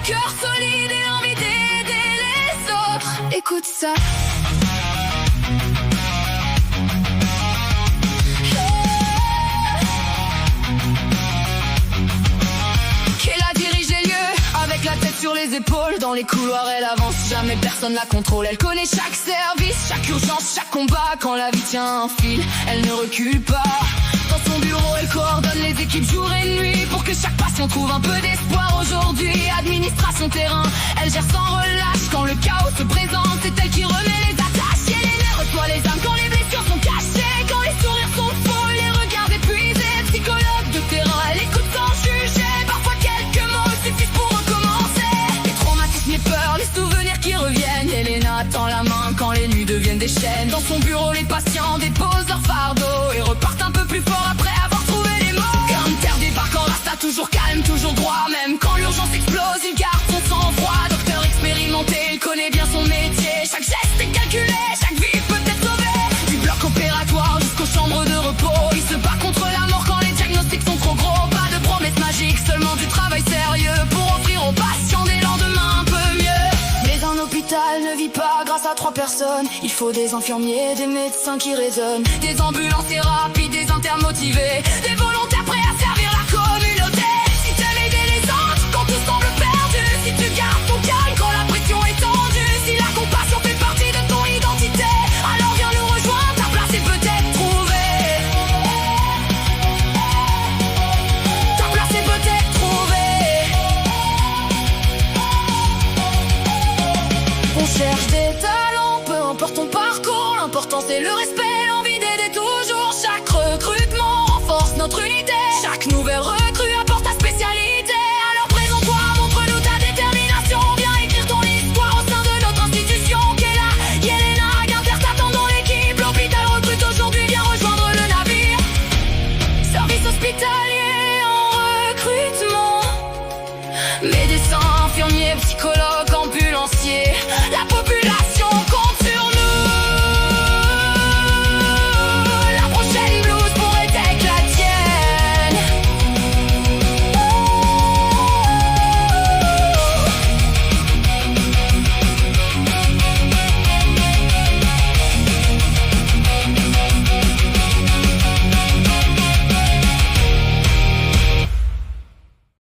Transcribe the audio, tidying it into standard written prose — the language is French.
cœur solide et l'envie d'aider les autres. Écoute ça. La tête sur les épaules, dans les couloirs elle avance, jamais personne la contrôle. Elle connaît chaque service, chaque urgence, chaque combat. Quand la vie tient un fil, elle ne recule pas. Dans son bureau elle coordonne les équipes jour et nuit, pour que chaque patient trouve un peu d'espoir aujourd'hui. Administration terrain, elle gère sans relâche. Quand le chaos se présente, c'est elle qui remet les attaches. Et les nerfs reçoit les âmes quand les blessures sont cachées. Quand les sourires sont faux, les regards épuisés. Psychologue de terrain, elle écoute sans juger. Parfois quelques mots suffisent pour les peurs, les souvenirs qui reviennent. Elena tend la main quand les nuits deviennent des chaînes. Dans son bureau, les patients déposent leur fardeau et repartent un peu plus fort après avoir trouvé les mots. Gunther débarque en rasta, toujours calme, toujours droit. Même quand l'urgence explose, il garde son sang-froid. Docteur expérimenté, il connaît bien son métier. Chaque geste est calculé, chaque vie peut être sauvée. Du bloc opératoire jusqu'aux chambres de repos, il se bat contre la mort quand les diagnostics sont trop gros. Pas de promesses magiques, seulement du travail sérieux pour offrir aux patients des lendemains un peu mieux. Mais un hôpital ne vit pas grâce à 3 personnes. Il faut des infirmiers, des médecins qui raisonnent, des ambulanciers rapides, des internes motivés, des volontaires prêts à servir la communauté. Si t'aimes aider les autres quand tout semble perdu, si tu gardes ton calme quand la pression est tendue, si la compassion fait partie de ton identité, alors viens nous rejoindre, ta place est peut-être trouvée. Ta place est peut-être trouvée. On cherche des talents, peu importe ton parcours. L'important c'est le respect, l'envie d'aider toujours. Chaque recrutement renforce notre unité. Chaque nouvelle recrue apporte ta spécialité. Alors présente-toi, montre-nous ta détermination. Viens écrire ton histoire au sein de notre institution. Kela, Yelena, Gunther t'attendent dans l'équipe. L'hôpital recrute aujourd'hui, viens rejoindre le navire. Service hospitalier en recrutement, médecins, infirmiers, psychologues,